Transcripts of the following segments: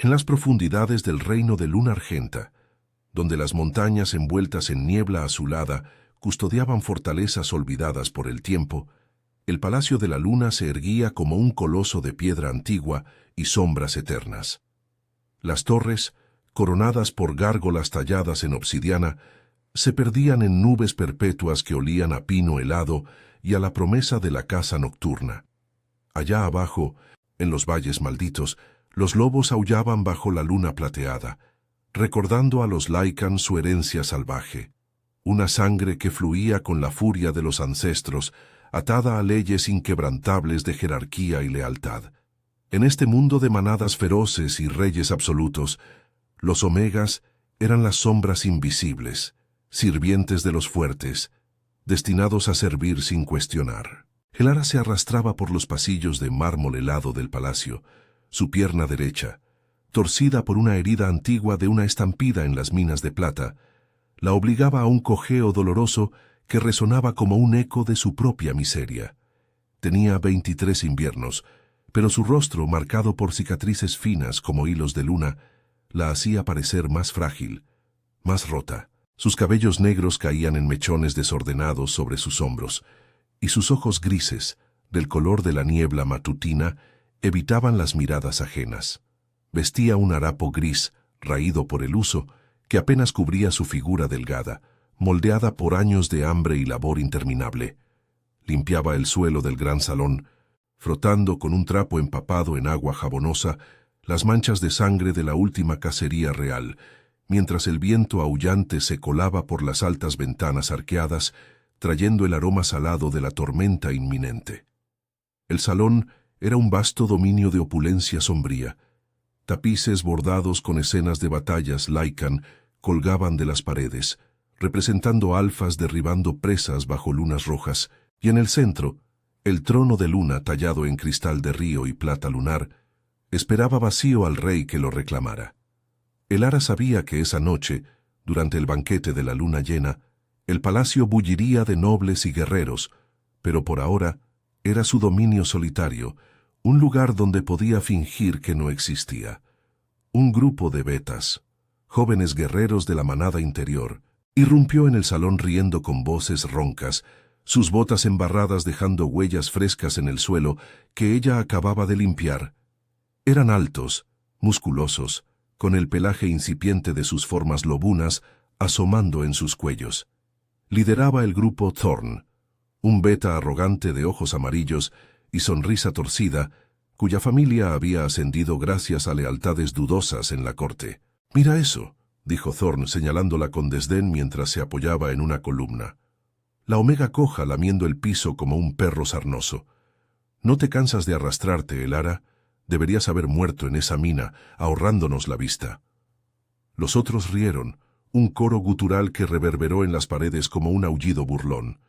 En las profundidades del reino de Luna Argenta, donde las montañas envueltas en niebla azulada custodiaban fortalezas olvidadas por el tiempo, el Palacio de la Luna se erguía como un coloso de piedra antigua y sombras eternas. Las torres, coronadas por gárgolas talladas en obsidiana, se perdían en nubes perpetuas que olían a pino helado y a la promesa de la caza nocturna. Allá abajo, en los valles malditos, los lobos aullaban bajo la luna plateada, recordando a los Lycan su herencia salvaje, una sangre que fluía con la furia de los ancestros, atada a leyes inquebrantables de jerarquía y lealtad. En este mundo de manadas feroces y reyes absolutos, los Omegas eran las sombras invisibles, sirvientes de los fuertes, destinados a servir sin cuestionar. Elara se arrastraba por los pasillos de mármol helado del palacio, su pierna derecha, torcida por una herida antigua de una estampida en las minas de plata, la obligaba a un cojeo doloroso que resonaba como un eco de su propia miseria. Tenía 23 inviernos, pero su rostro, marcado por cicatrices finas como hilos de luna, la hacía parecer más frágil, más rota. Sus cabellos negros caían en mechones desordenados sobre sus hombros, y sus ojos grises, del color de la niebla matutina, evitaban las miradas ajenas. Vestía un harapo gris, raído por el uso, que apenas cubría su figura delgada, moldeada por años de hambre y labor interminable. Limpiaba el suelo del gran salón, frotando con un trapo empapado en agua jabonosa las manchas de sangre de la última cacería real, mientras el viento aullante se colaba por las altas ventanas arqueadas, trayendo el aroma salado de la tormenta inminente. El salón era un vasto dominio de opulencia sombría. Tapices bordados con escenas de batallas Lycan colgaban de las paredes, representando alfas derribando presas bajo lunas rojas, y en el centro, el trono de luna tallado en cristal de río y plata lunar, esperaba vacío al rey que lo reclamara. Elara sabía que esa noche, durante el banquete de la luna llena, el palacio bulliría de nobles y guerreros, pero por ahora era su dominio solitario, un lugar donde podía fingir que no existía. Un grupo de betas, jóvenes guerreros de la manada interior, irrumpió en el salón riendo con voces roncas, sus botas embarradas dejando huellas frescas en el suelo que ella acababa de limpiar. Eran altos, musculosos, con el pelaje incipiente de sus formas lobunas asomando en sus cuellos. Lideraba el grupo Thorn, un beta arrogante de ojos amarillos y sonrisa torcida, cuya familia había ascendido gracias a lealtades dudosas en la corte. «Mira eso», dijo Thorn señalándola con desdén mientras se apoyaba en una columna. La Omega coja lamiendo el piso como un perro sarnoso. «¿No te cansas de arrastrarte, Elara? Deberías haber muerto en esa mina, ahorrándonos la vista». Los otros rieron, un coro gutural que reverberó en las paredes como un aullido burlón.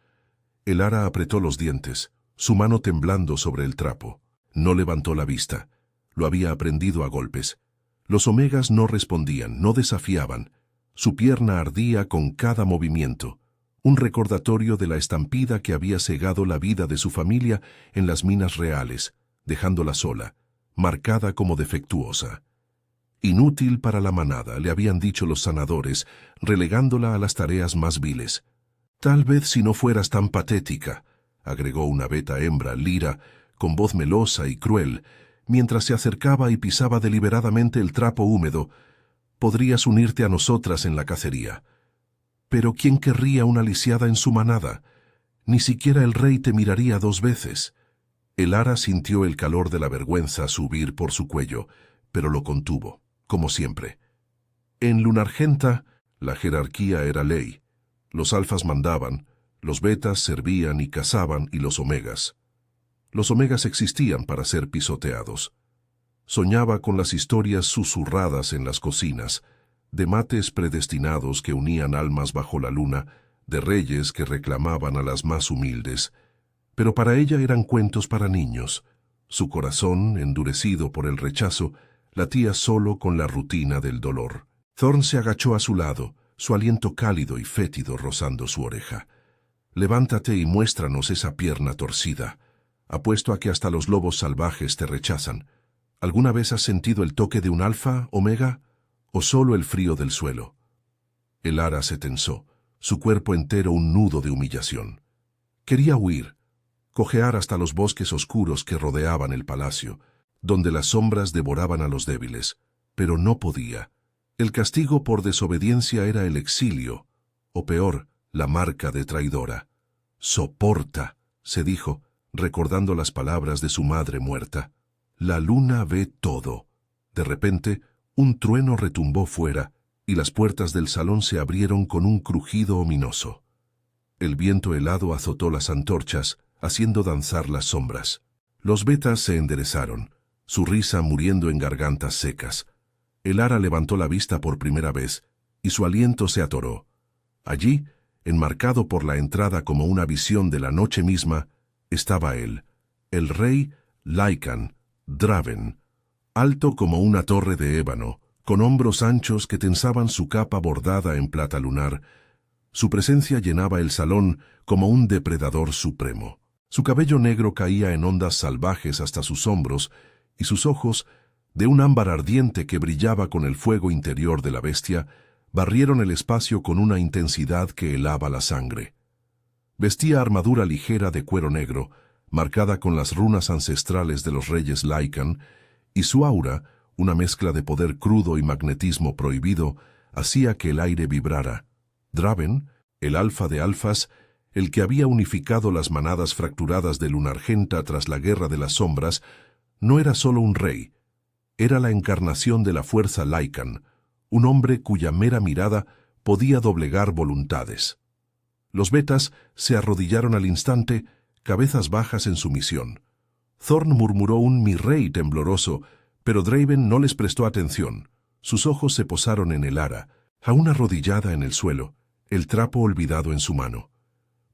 Elara apretó los dientes, su mano temblando sobre el trapo. No levantó la vista. Lo había aprendido a golpes. Los Omegas no respondían, no desafiaban. Su pierna ardía con cada movimiento, un recordatorio de la estampida que había cegado la vida de su familia en las minas reales, dejándola sola, marcada como defectuosa. Inútil para la manada, le habían dicho los sanadores, relegándola a las tareas más viles. «Tal vez si no fueras tan patética», agregó una beta hembra, Lyra, con voz melosa y cruel, mientras se acercaba y pisaba deliberadamente el trapo húmedo, «podrías unirte a nosotras en la cacería. Pero ¿quién querría una lisiada en su manada? Ni siquiera el rey te miraría 2 veces». Elara sintió el calor de la vergüenza subir por su cuello, pero lo contuvo, como siempre. En Luna Argenta, la jerarquía era ley. Los alfas mandaban, los betas servían y cazaban, y los omegas. Los omegas existían para ser pisoteados. Soñaba con las historias susurradas en las cocinas, de mates predestinados que unían almas bajo la luna, de reyes que reclamaban a las más humildes. Pero para ella eran cuentos para niños. Su corazón, endurecido por el rechazo, latía solo con la rutina del dolor. Thorn se agachó a su lado, su aliento cálido y fétido rozando su oreja. «Levántate y muéstranos esa pierna torcida. Apuesto a que hasta los lobos salvajes te rechazan. ¿Alguna vez has sentido el toque de un alfa, Omega, o solo el frío del suelo? Elara se tensó, su cuerpo entero un nudo de humillación. Quería huir, cojear hasta los bosques oscuros que rodeaban el palacio, donde las sombras devoraban a los débiles, pero no podía. El castigo por desobediencia era el exilio, o peor, la marca de traidora. «Soporta», se dijo, recordando las palabras de su madre muerta. «La luna ve todo». De repente, un trueno retumbó fuera, y las puertas del salón se abrieron con un crujido ominoso. El viento helado azotó las antorchas, haciendo danzar las sombras. Los betas se enderezaron, su risa muriendo en gargantas secas. Elara levantó la vista por primera vez, y su aliento se atoró. Allí, enmarcado por la entrada como una visión de la noche misma, estaba él, el rey Lycan, Draven, alto como una torre de ébano, con hombros anchos que tensaban su capa bordada en plata lunar. Su presencia llenaba el salón como un depredador supremo. Su cabello negro caía en ondas salvajes hasta sus hombros, y sus ojos, de un ámbar ardiente que brillaba con el fuego interior de la bestia, barrieron el espacio con una intensidad que helaba la sangre. Vestía armadura ligera de cuero negro, marcada con las runas ancestrales de los reyes Lycan, y su aura, una mezcla de poder crudo y magnetismo prohibido, hacía que el aire vibrara. Draven, el alfa de alfas, el que había unificado las manadas fracturadas de Lunargenta tras la Guerra de las Sombras, no era solo un rey, era la encarnación de la fuerza Lycan, un hombre cuya mera mirada podía doblegar voluntades. Los betas se arrodillaron al instante, cabezas bajas en sumisión. Thorn murmuró un «mi rey» tembloroso, pero Draven no les prestó atención. Sus ojos se posaron en Elara, aún arrodillada en el suelo, el trapo olvidado en su mano.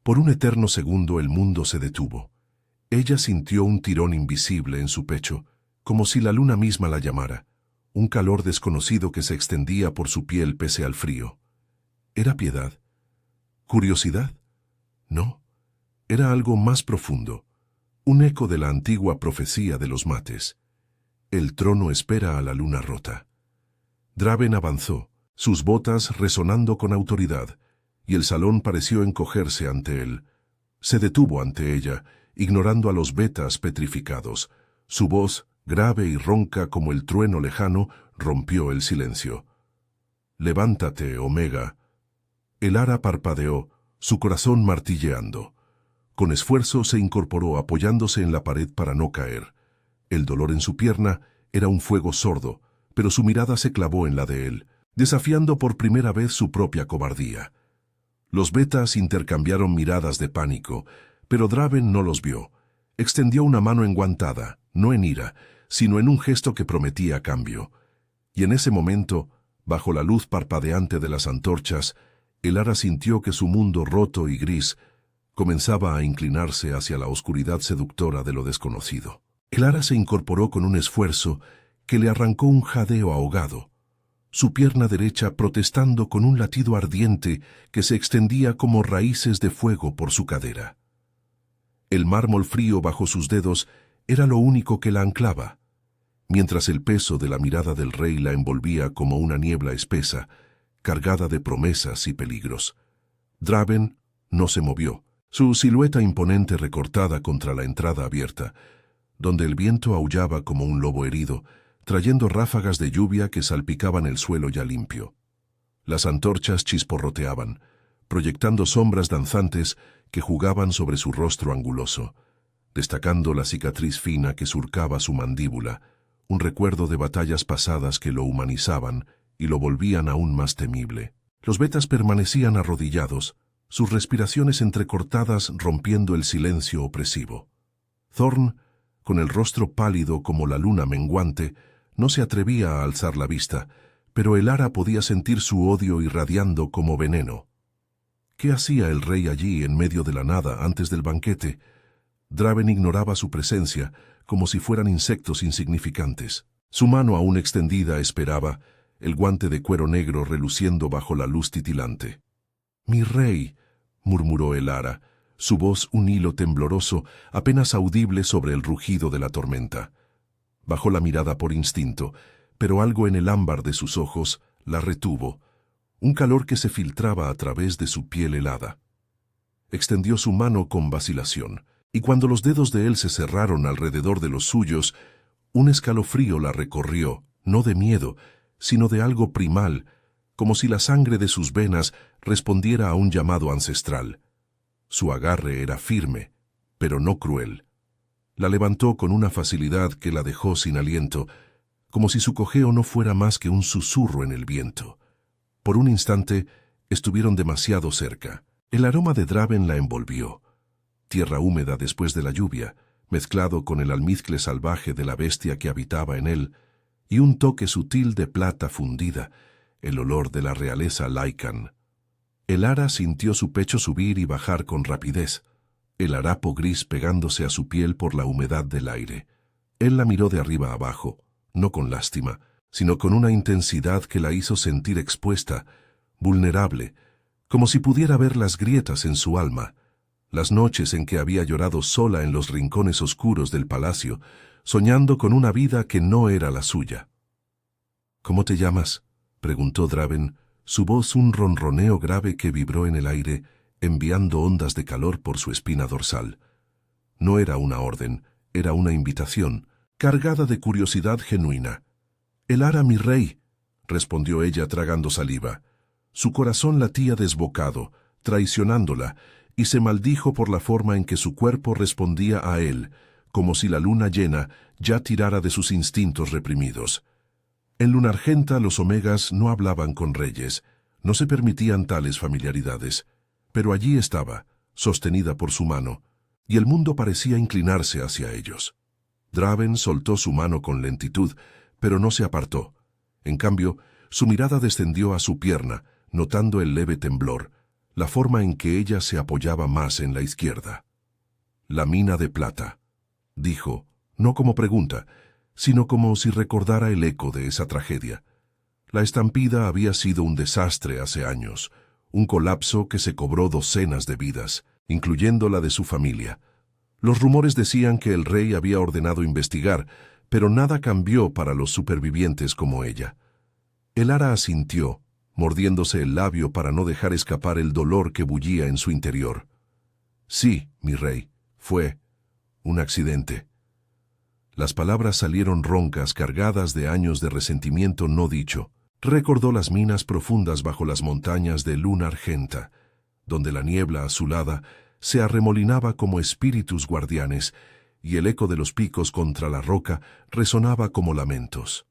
Por un eterno segundo el mundo se detuvo. Ella sintió un tirón invisible en su pecho, como si la luna misma la llamara, un calor desconocido que se extendía por su piel pese al frío. ¿Era piedad? ¿Curiosidad? No, era algo más profundo, un eco de la antigua profecía de los mates. El trono espera a la luna rota. Draven avanzó, sus botas resonando con autoridad, y el salón pareció encogerse ante él. Se detuvo ante ella, ignorando a los betas petrificados. Su voz, grave y ronca como el trueno lejano, rompió el silencio. «Levántate, Omega». Elara parpadeó, su corazón martilleando. Con esfuerzo se incorporó apoyándose en la pared para no caer. El dolor en su pierna era un fuego sordo, pero su mirada se clavó en la de él, desafiando por primera vez su propia cobardía. Los betas intercambiaron miradas de pánico, pero Draven no los vio. Extendió una mano enguantada, no en ira, sino en un gesto que prometía cambio. Y en ese momento, bajo la luz parpadeante de las antorchas, Elara sintió que su mundo roto y gris comenzaba a inclinarse hacia la oscuridad seductora de lo desconocido. Elara se incorporó con un esfuerzo que le arrancó un jadeo ahogado, su pierna derecha protestando con un latido ardiente que se extendía como raíces de fuego por su cadera. El mármol frío bajo sus dedos era lo único que la anclaba, mientras el peso de la mirada del rey la envolvía como una niebla espesa, cargada de promesas y peligros. Draven no se movió, su silueta imponente recortada contra la entrada abierta, donde el viento aullaba como un lobo herido, trayendo ráfagas de lluvia que salpicaban el suelo ya limpio. Las antorchas chisporroteaban, proyectando sombras danzantes que jugaban sobre su rostro anguloso, destacando la cicatriz fina que surcaba su mandíbula, un recuerdo de batallas pasadas que lo humanizaban y lo volvían aún más temible. Los betas permanecían arrodillados, sus respiraciones entrecortadas rompiendo el silencio opresivo. Thorn, con el rostro pálido como la luna menguante, no se atrevía a alzar la vista, pero Elara podía sentir su odio irradiando como veneno. ¿Qué hacía el rey allí en medio de la nada antes del banquete? Draven ignoraba su presencia, como si fueran insectos insignificantes. Su mano aún extendida esperaba, el guante de cuero negro reluciendo bajo la luz titilante. «Mi rey», murmuró Elara, su voz un hilo tembloroso, apenas audible sobre el rugido de la tormenta. Bajó la mirada por instinto, pero algo en el ámbar de sus ojos la retuvo, un calor que se filtraba a través de su piel helada. Extendió su mano con vacilación, y cuando los dedos de él se cerraron alrededor de los suyos, un escalofrío la recorrió, no de miedo, sino de algo primal, como si la sangre de sus venas respondiera a un llamado ancestral. Su agarre era firme, pero no cruel. La levantó con una facilidad que la dejó sin aliento, como si su cojeo no fuera más que un susurro en el viento. Por un instante estuvieron demasiado cerca. El aroma de Draven la envolvió. Tierra húmeda después de la lluvia, mezclado con el almizcle salvaje de la bestia que habitaba en él, y un toque sutil de plata fundida, el olor de la realeza Lycan. Elara sintió su pecho subir y bajar con rapidez, el harapo gris pegándose a su piel por la humedad del aire. Él la miró de arriba abajo, no con lástima, sino con una intensidad que la hizo sentir expuesta, vulnerable, como si pudiera ver las grietas en su alma, las noches en que había llorado sola en los rincones oscuros del palacio, soñando con una vida que no era la suya. «¿Cómo te llamas?», preguntó Draven, su voz un ronroneo grave que vibró en el aire, enviando ondas de calor por su espina dorsal. No era una orden, era una invitación, cargada de curiosidad genuina. «Elara, mi rey», respondió ella tragando saliva. Su corazón latía desbocado, traicionándola, y se maldijo por la forma en que su cuerpo respondía a él, como si la luna llena ya tirara de sus instintos reprimidos. En Lunargenta los omegas no hablaban con reyes, no se permitían tales familiaridades, pero allí estaba, sostenida por su mano, y el mundo parecía inclinarse hacia ellos. Draven soltó su mano con lentitud, pero no se apartó. En cambio, su mirada descendió a su pierna, notando el leve temblor, la forma en que ella se apoyaba más en la izquierda. «La mina de plata», dijo, no como pregunta, sino como si recordara el eco de esa tragedia. La estampida había sido un desastre hace años, un colapso que se cobró docenas de vidas, incluyendo la de su familia. Los rumores decían que el rey había ordenado investigar, pero nada cambió para los supervivientes como ella. Elara asintió, mordiéndose el labio para no dejar escapar el dolor que bullía en su interior. «Sí, mi rey, fue un accidente». Las palabras salieron roncas, cargadas de años de resentimiento no dicho. Recordó las minas profundas bajo las montañas de Lunargenta, donde la niebla azulada se arremolinaba como espíritus guardianes, y el eco de los picos contra la roca resonaba como lamentos.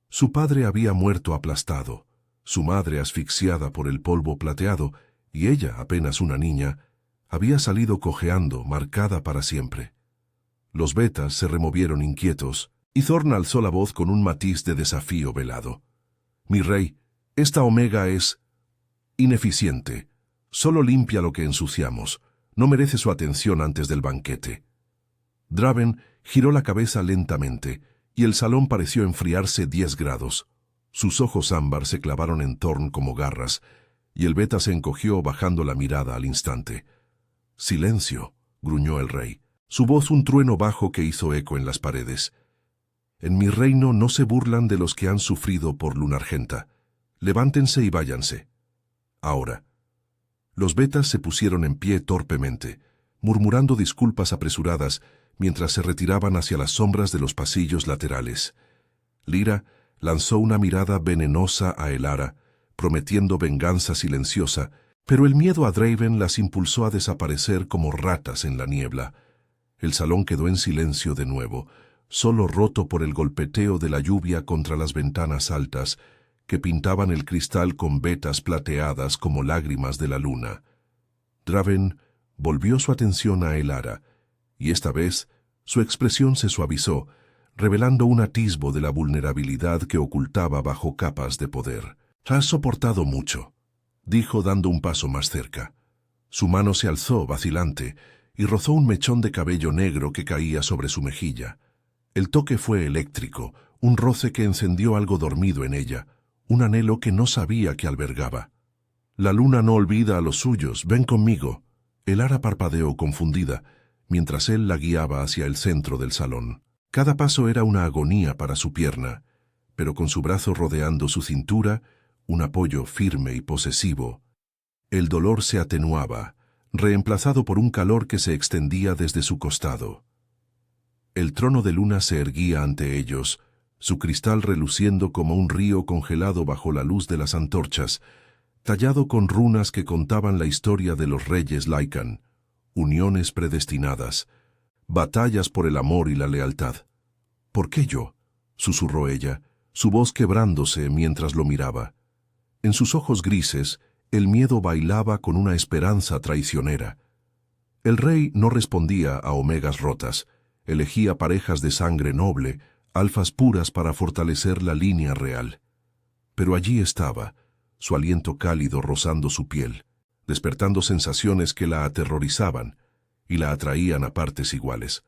Su padre había muerto aplastado, su madre asfixiada por el polvo plateado, y ella, apenas una niña, había salido cojeando, marcada para siempre. Los betas se removieron inquietos, y Thorn alzó la voz con un matiz de desafío velado. «Mi rey, esta omega es ineficiente. Solo limpia lo que ensuciamos. No merece su atención antes del banquete». Draven giró la cabeza lentamente, y el salón pareció enfriarse 10 grados. Sus ojos ámbar se clavaron en Thorn como garras, y el beta se encogió bajando la mirada al instante. «Silencio», gruñó el rey, su voz un trueno bajo que hizo eco en las paredes. «En mi reino no se burlan de los que han sufrido por Lunargenta. Levántense y váyanse. Ahora». Los betas se pusieron en pie torpemente, murmurando disculpas apresuradas mientras se retiraban hacia las sombras de los pasillos laterales. Lyra lanzó una mirada venenosa a Elara, prometiendo venganza silenciosa, pero el miedo a Draven las impulsó a desaparecer como ratas en la niebla. El salón quedó en silencio de nuevo, solo roto por el golpeteo de la lluvia contra las ventanas altas, que pintaban el cristal con vetas plateadas como lágrimas de la luna. Draven volvió su atención a Elara, y esta vez su expresión se suavizó, revelando un atisbo de la vulnerabilidad que ocultaba bajo capas de poder. «Has soportado mucho», dijo dando un paso más cerca. Su mano se alzó, vacilante, y rozó un mechón de cabello negro que caía sobre su mejilla. El toque fue eléctrico, un roce que encendió algo dormido en ella, un anhelo que no sabía que albergaba. «La luna no olvida a los suyos, ven conmigo». Elara parpadeó confundida, mientras él la guiaba hacia el centro del salón. Cada paso era una agonía para su pierna, pero con su brazo rodeando su cintura, un apoyo firme y posesivo, el dolor se atenuaba, reemplazado por un calor que se extendía desde su costado. El trono de luna se erguía ante ellos, su cristal reluciendo como un río congelado bajo la luz de las antorchas, tallado con runas que contaban la historia de los reyes Lycan, uniones predestinadas, batallas por el amor y la lealtad. ¿Por qué yo?, susurró ella, su voz quebrándose mientras lo miraba. En sus ojos grises, el miedo bailaba con una esperanza traicionera. El rey no respondía a omegas rotas, elegía parejas de sangre noble, alfas puras para fortalecer la línea real. Pero allí estaba, su aliento cálido rozando su piel, despertando sensaciones que la aterrorizaban y la atraían a partes iguales.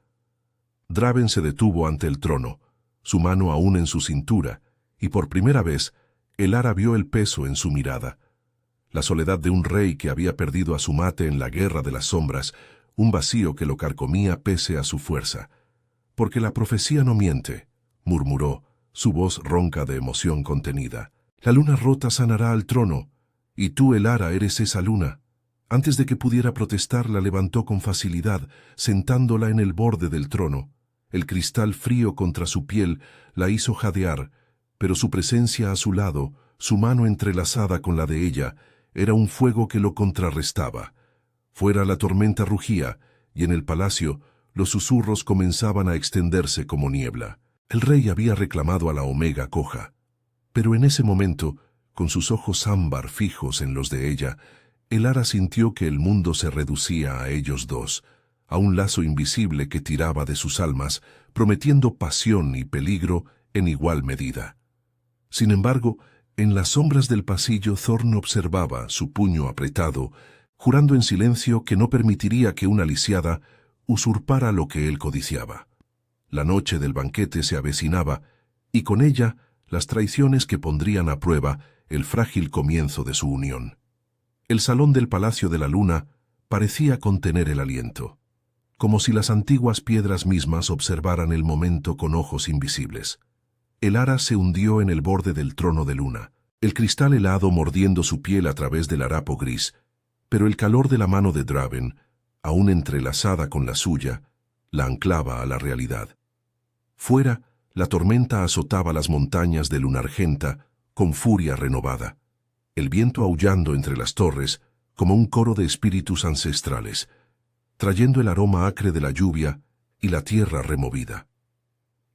Draven se detuvo ante el trono, su mano aún en su cintura, y por primera vez, Elara vio el peso en su mirada. La soledad de un rey que había perdido a su mate en la guerra de las sombras, un vacío que lo carcomía pese a su fuerza. «Porque la profecía no miente», murmuró, su voz ronca de emoción contenida. «La luna rota sanará al trono, y tú, Elara, eres esa luna». Antes de que pudiera protestar, la levantó con facilidad, sentándola en el borde del trono. El cristal frío contra su piel la hizo jadear, pero su presencia a su lado, su mano entrelazada con la de ella, era un fuego que lo contrarrestaba. Fuera la tormenta rugía, y en el palacio los susurros comenzaban a extenderse como niebla. El rey había reclamado a la Omega Coja. Pero en ese momento, con sus ojos ámbar fijos en los de ella, Elara sintió que el mundo se reducía a ellos dos, a un lazo invisible que tiraba de sus almas, prometiendo pasión y peligro en igual medida. Sin embargo, en las sombras del pasillo Thorn observaba, su puño apretado, jurando en silencio que no permitiría que una lisiada usurpara lo que él codiciaba. La noche del banquete se avecinaba, y con ella las traiciones que pondrían a prueba el frágil comienzo de su unión. El salón del Palacio de la Luna parecía contener el aliento, como si las antiguas piedras mismas observaran el momento con ojos invisibles. Elara se hundió en el borde del trono de luna, el cristal helado mordiendo su piel a través del harapo gris, pero el calor de la mano de Draven, aún entrelazada con la suya, la anclaba a la realidad. Fuera, la tormenta azotaba las montañas de Lunargenta con furia renovada, el viento aullando entre las torres como un coro de espíritus ancestrales, trayendo el aroma acre de la lluvia y la tierra removida.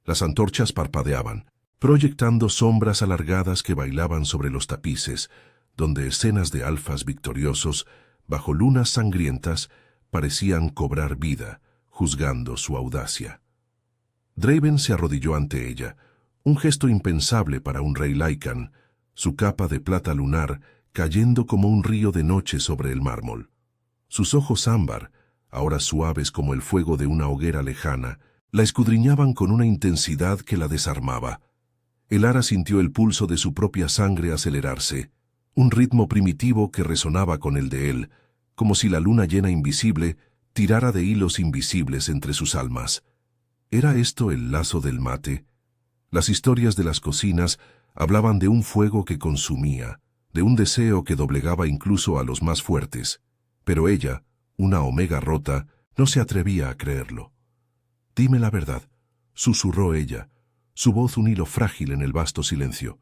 Las antorchas parpadeaban, proyectando sombras alargadas que bailaban sobre los tapices, donde escenas de alfas victoriosos, bajo lunas sangrientas, parecían cobrar vida, juzgando su audacia. Draven se arrodilló ante ella, un gesto impensable para un rey Lycan, su capa de plata lunar cayendo como un río de noche sobre el mármol. Sus ojos ámbar, ahora suaves como el fuego de una hoguera lejana, la escudriñaban con una intensidad que la desarmaba. Elara sintió el pulso de su propia sangre acelerarse, un ritmo primitivo que resonaba con el de él, como si la luna llena invisible tirara de hilos invisibles entre sus almas. ¿Era esto el lazo del mate? Las historias de las cocinas hablaban de un fuego que consumía, de un deseo que doblegaba incluso a los más fuertes, pero ella, una omega rota, no se atrevía a creerlo. «Dime la verdad», susurró ella, su voz un hilo frágil en el vasto silencio.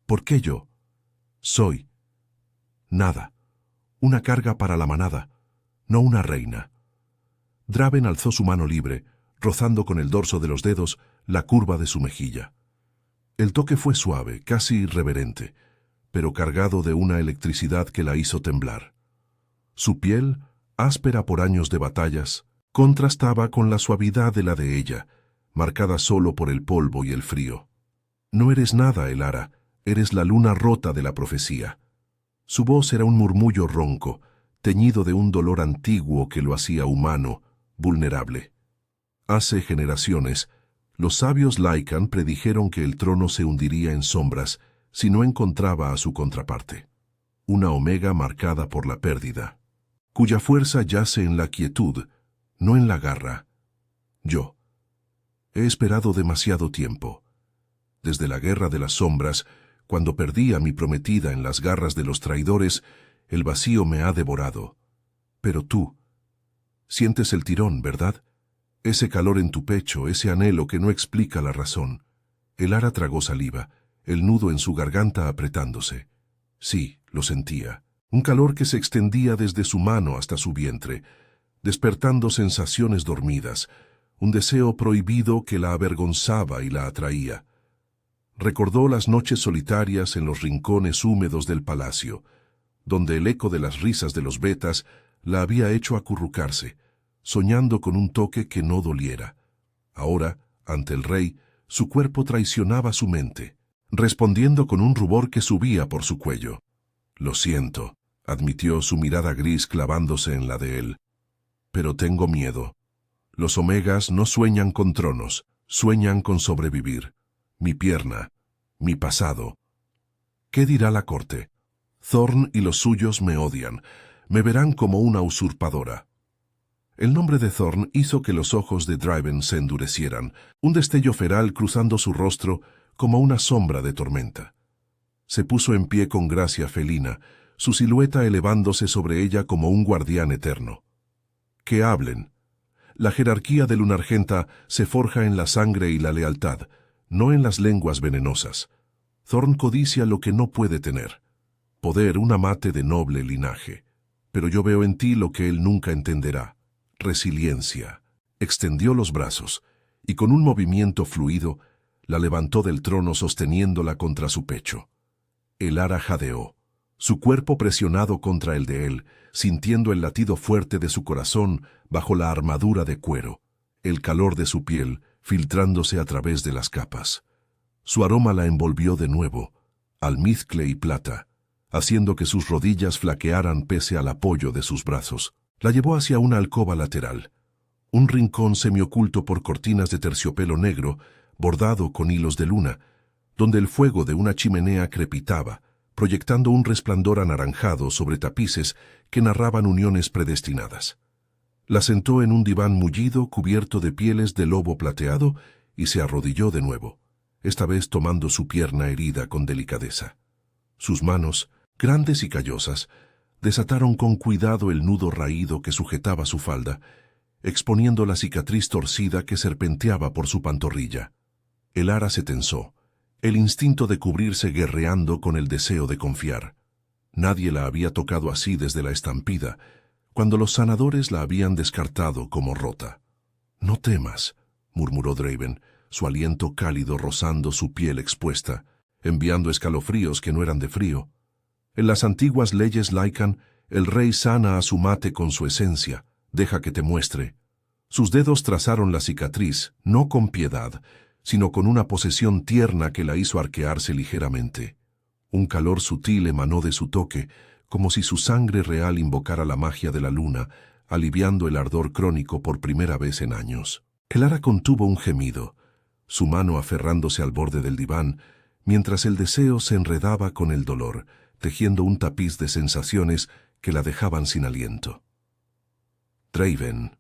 «¿Por qué yo? Soy nada, una carga para la manada, no una reina». Draven alzó su mano libre, rozando con el dorso de los dedos la curva de su mejilla. El toque fue suave, casi irreverente, pero cargado de una electricidad que la hizo temblar. Su piel, áspera por años de batallas, contrastaba con la suavidad de la de ella, marcada solo por el polvo y el frío. «No eres nada, Elara, eres la luna rota de la profecía». Su voz era un murmullo ronco, teñido de un dolor antiguo que lo hacía humano, vulnerable. Hace generaciones, los sabios Lycan predijeron que el trono se hundiría en sombras si no encontraba a su contraparte, una omega marcada por la pérdida, cuya fuerza yace en la quietud, no en la garra. Yo. He esperado demasiado tiempo. Desde la guerra de las sombras, cuando perdí a mi prometida en las garras de los traidores, el vacío me ha devorado. Pero tú, sientes el tirón, ¿verdad? Ese calor en tu pecho, ese anhelo que no explica la razón. El ara tragó saliva, el nudo en su garganta apretándose. Sí, lo sentía. Un calor que se extendía desde su mano hasta su vientre, despertando sensaciones dormidas, un deseo prohibido que la avergonzaba y la atraía. Recordó las noches solitarias en los rincones húmedos del palacio, donde el eco de las risas de los betas la había hecho acurrucarse, soñando con un toque que no doliera. Ahora, ante el rey, su cuerpo traicionaba su mente, respondiendo con un rubor que subía por su cuello. «Lo siento», admitió, su mirada gris clavándose en la de él. «Pero tengo miedo. Los omegas no sueñan con tronos, sueñan con sobrevivir. Mi pierna, mi pasado. ¿Qué dirá la corte? Thorn y los suyos me odian, me verán como una usurpadora». El nombre de Thorn hizo que los ojos de Draven se endurecieran, un destello feral cruzando su rostro como una sombra de tormenta. Se puso en pie con gracia felina, su silueta elevándose sobre ella como un guardián eterno. «Que hablen. La jerarquía de Lunargenta se forja en la sangre y la lealtad, no en las lenguas venenosas. Thorn codicia lo que no puede tener. Poder, un amate de noble linaje. Pero yo veo en ti lo que él nunca entenderá. Resiliencia». Extendió los brazos, y con un movimiento fluido, la levantó del trono sosteniéndola contra su pecho. El ara jadeó, su cuerpo presionado contra el de él, sintiendo el latido fuerte de su corazón bajo la armadura de cuero, el calor de su piel filtrándose a través de las capas. Su aroma la envolvió de nuevo, almizcle y plata, haciendo que sus rodillas flaquearan pese al apoyo de sus brazos. La llevó hacia una alcoba lateral, un rincón semioculto por cortinas de terciopelo negro, bordado con hilos de luna, donde el fuego de una chimenea crepitaba, proyectando un resplandor anaranjado sobre tapices que narraban uniones predestinadas. La sentó en un diván mullido cubierto de pieles de lobo plateado y se arrodilló de nuevo, esta vez tomando su pierna herida con delicadeza. Sus manos, grandes y callosas, desataron con cuidado el nudo raído que sujetaba su falda, exponiendo la cicatriz torcida que serpenteaba por su pantorrilla. El ara se tensó, el instinto de cubrirse guerreando con el deseo de confiar. Nadie la había tocado así desde la estampida, cuando los sanadores la habían descartado como rota. «No temas», murmuró Draven, su aliento cálido rozando su piel expuesta, enviando escalofríos que no eran de frío. En las antiguas leyes Lycan, el rey sana a su mate con su esencia, deja que te muestre. Sus dedos trazaron la cicatriz, no con piedad, sino con una posesión tierna que la hizo arquearse ligeramente. Un calor sutil emanó de su toque, como si su sangre real invocara la magia de la luna, aliviando el ardor crónico por primera vez en años. El ara contuvo un gemido, su mano aferrándose al borde del diván, mientras el deseo se enredaba con el dolor, tejiendo un tapiz de sensaciones que la dejaban sin aliento. «Draven»,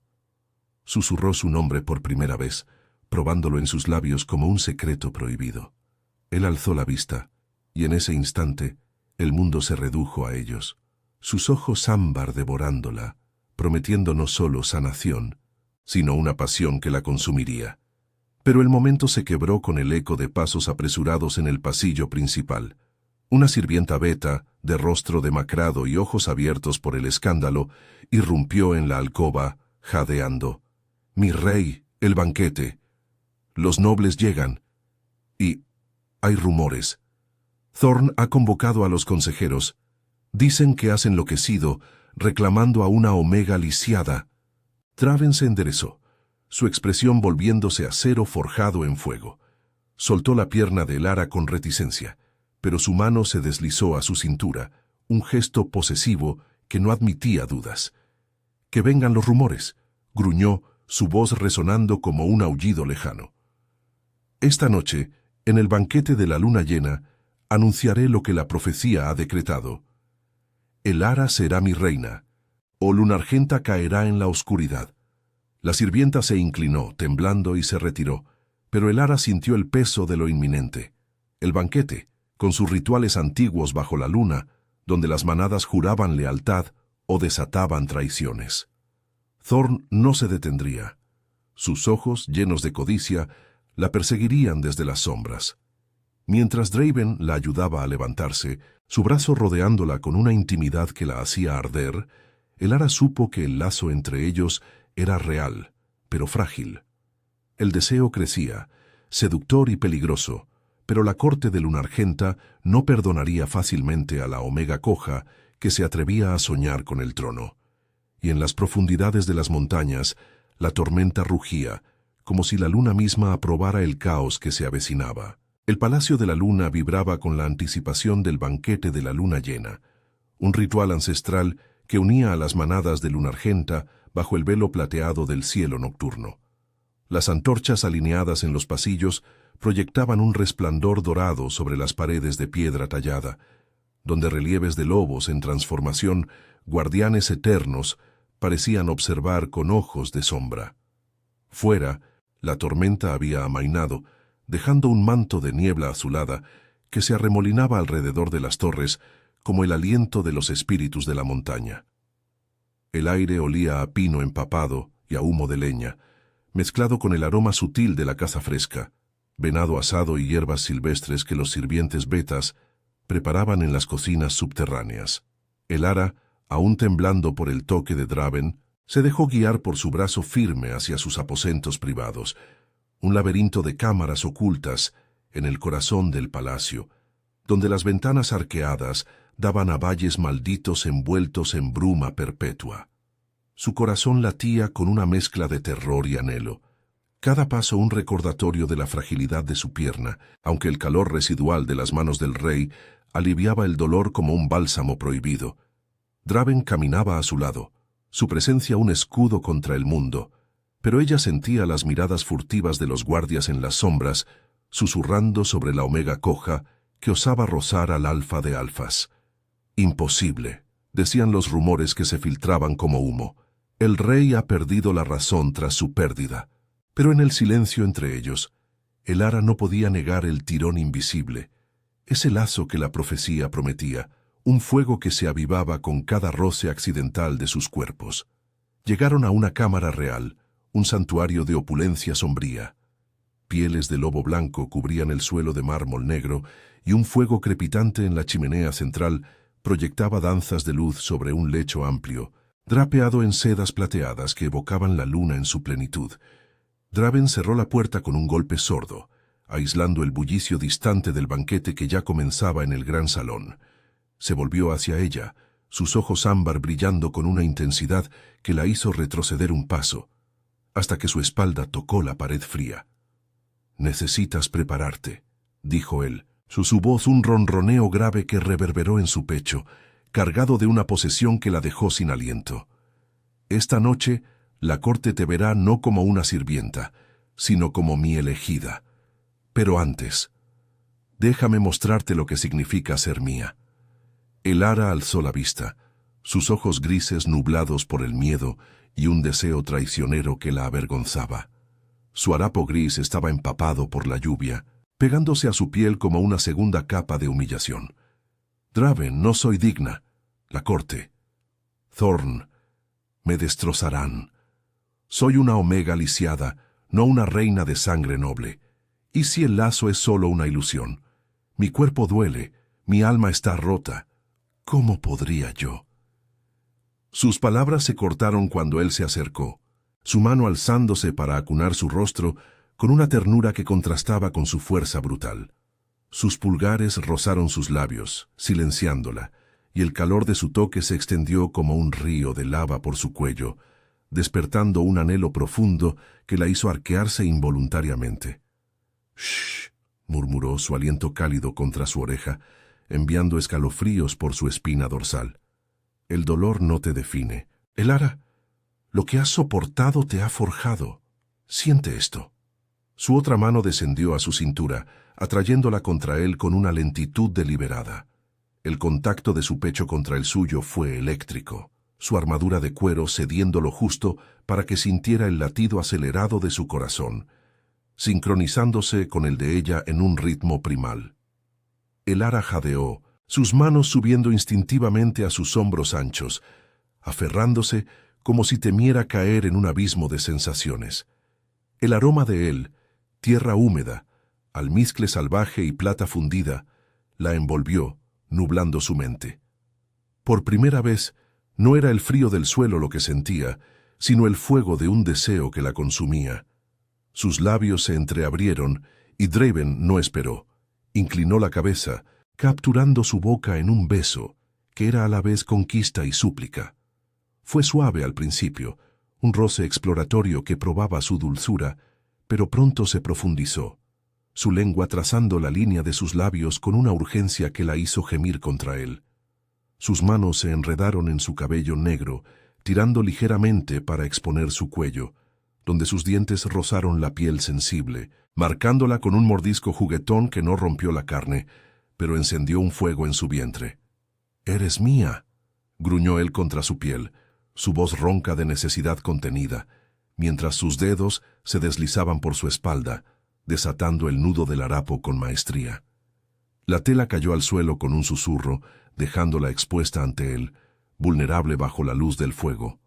susurró su nombre por primera vez, probándolo en sus labios como un secreto prohibido. Él alzó la vista, y en ese instante el mundo se redujo a ellos, sus ojos ámbar devorándola, prometiendo no solo sanación, sino una pasión que la consumiría. Pero el momento se quebró con el eco de pasos apresurados en el pasillo principal. Una sirvienta beta, de rostro demacrado y ojos abiertos por el escándalo, irrumpió en la alcoba, jadeando. «Mi rey, el banquete. Los nobles llegan. Y hay rumores. Thorn ha convocado a los consejeros. Dicen que has enloquecido, reclamando a una omega lisiada». Draven se enderezó, su expresión volviéndose acero forjado en fuego. Soltó la pierna de Lara con reticencia, pero su mano se deslizó a su cintura, un gesto posesivo que no admitía dudas. «Que vengan los rumores», gruñó, su voz resonando como un aullido lejano. «Esta noche, en el banquete de la luna llena, anunciaré lo que la profecía ha decretado. El ara será mi reina, o Lunargenta caerá en la oscuridad». La sirvienta se inclinó, temblando, y se retiró, Pero el Ara sintió el peso de lo inminente. El banquete, con sus rituales antiguos bajo la luna, donde las manadas juraban lealtad o desataban traiciones. Thorn no se detendría. Sus ojos, llenos de codicia, la perseguirían desde las sombras. Mientras Draven la ayudaba a levantarse, su brazo rodeándola con una intimidad que la hacía arder, el Ara supo que el lazo entre ellos era real, pero frágil. El deseo crecía, seductor y peligroso, pero la corte de Lunargenta no perdonaría fácilmente a la Omega Coja que se atrevía a soñar con el trono. Y en las profundidades de las montañas, la tormenta rugía, como si la luna misma aprobara el caos que se avecinaba. El palacio de la luna vibraba con la anticipación del banquete de la luna llena, un ritual ancestral que unía a las manadas de Lunargenta bajo el velo plateado del cielo nocturno. Las antorchas alineadas en los pasillos proyectaban un resplandor dorado sobre las paredes de piedra tallada, donde relieves de lobos en transformación, guardianes eternos, parecían observar con ojos de sombra. Fuera, la tormenta había amainado, dejando un manto de niebla azulada que se arremolinaba alrededor de las torres como el aliento de los espíritus de la montaña. El aire olía a pino empapado y a humo de leña, mezclado con el aroma sutil de la caza fresca, venado asado y hierbas silvestres que los sirvientes betas preparaban en las cocinas subterráneas. El Ara, aún temblando por el toque de Draven, se dejó guiar por su brazo firme hacia sus aposentos privados, un laberinto de cámaras ocultas en el corazón del palacio, donde las ventanas arqueadas daban a valles malditos envueltos en bruma perpetua. Su corazón latía con una mezcla de terror y anhelo, cada paso un recordatorio de la fragilidad de su pierna, aunque el calor residual de las manos del rey aliviaba el dolor como un bálsamo prohibido. Draven caminaba a su lado, su presencia un escudo contra el mundo, pero ella sentía las miradas furtivas de los guardias en las sombras, susurrando sobre la Omega Coja que osaba rozar al Alfa de Alfas. Imposible, decían los rumores que se filtraban como humo. El rey ha perdido la razón tras su pérdida. Pero en el silencio entre ellos, el Ara no podía negar el tirón invisible, ese lazo que la profecía prometía, un fuego que se avivaba con cada roce accidental de sus cuerpos. Llegaron a una cámara real, un santuario de opulencia sombría. Pieles de lobo blanco cubrían el suelo de mármol negro y un fuego crepitante en la chimenea central proyectaba danzas de luz sobre un lecho amplio, drapeado en sedas plateadas que evocaban la luna en su plenitud. Draven cerró la puerta con un golpe sordo, aislando el bullicio distante del banquete que ya comenzaba en el gran salón. Se volvió hacia ella, sus ojos ámbar brillando con una intensidad que la hizo retroceder un paso, hasta que su espalda tocó la pared fría. «Necesitas prepararte», dijo él, su voz un ronroneo grave que reverberó en su pecho, cargado de una posesión que la dejó sin aliento. «Esta noche la corte te verá no como una sirvienta, sino como mi elegida. Pero antes, déjame mostrarte lo que significa ser mía». El Ara alzó la vista, sus ojos grises nublados por el miedo y un deseo traicionero que la avergonzaba. Su harapo gris estaba empapado por la lluvia, pegándose a su piel como una segunda capa de humillación. «Draven, no soy digna. La corte. Thorn, me destrozarán. Soy una Omega lisiada, no una reina de sangre noble. ¿Y si el lazo es solo una ilusión? Mi cuerpo duele, mi alma está rota. ¿Cómo podría yo?» Sus palabras se cortaron cuando él se acercó, su mano alzándose para acunar su rostro con una ternura que contrastaba con su fuerza brutal. Sus pulgares rozaron sus labios, silenciándola, y el calor de su toque se extendió como un río de lava por su cuello, despertando un anhelo profundo que la hizo arquearse involuntariamente. «Shh», murmuró su aliento cálido contra su oreja, enviando escalofríos por su espina dorsal. «El dolor no te define. El Ara, lo que has soportado te ha forjado. Siente esto». Su otra mano descendió a su cintura, atrayéndola contra él con una lentitud deliberada. El contacto de su pecho contra el suyo fue eléctrico, su armadura de cuero cediendo lo justo para que sintiera el latido acelerado de su corazón. sincronizándose con el de ella en un ritmo primal. El ara jadeó, sus manos subiendo instintivamente a sus hombros anchos, aferrándose como si temiera caer en un abismo de sensaciones. El aroma de él, tierra húmeda, almizcle salvaje y plata fundida, la envolvió, nublando su mente. Por primera vez, no era el frío del suelo lo que sentía, sino el fuego de un deseo que la consumía. Sus labios se entreabrieron y Draven no esperó. Inclinó la cabeza, capturando su boca en un beso, que era a la vez conquista y súplica. Fue suave al principio, un roce exploratorio que probaba su dulzura, pero pronto se profundizó, su lengua trazando la línea de sus labios con una urgencia que la hizo gemir contra él. Sus manos se enredaron en su cabello negro, tirando ligeramente para exponer su cuello, donde sus dientes rozaron la piel sensible, marcándola con un mordisco juguetón que no rompió la carne, pero encendió un fuego en su vientre. «¡Eres mía!», gruñó él contra su piel, su voz ronca de necesidad contenida, mientras sus dedos se deslizaban por su espalda, desatando el nudo del harapo con maestría. La tela cayó al suelo con un susurro, dejándola expuesta ante él, vulnerable bajo la luz del fuego.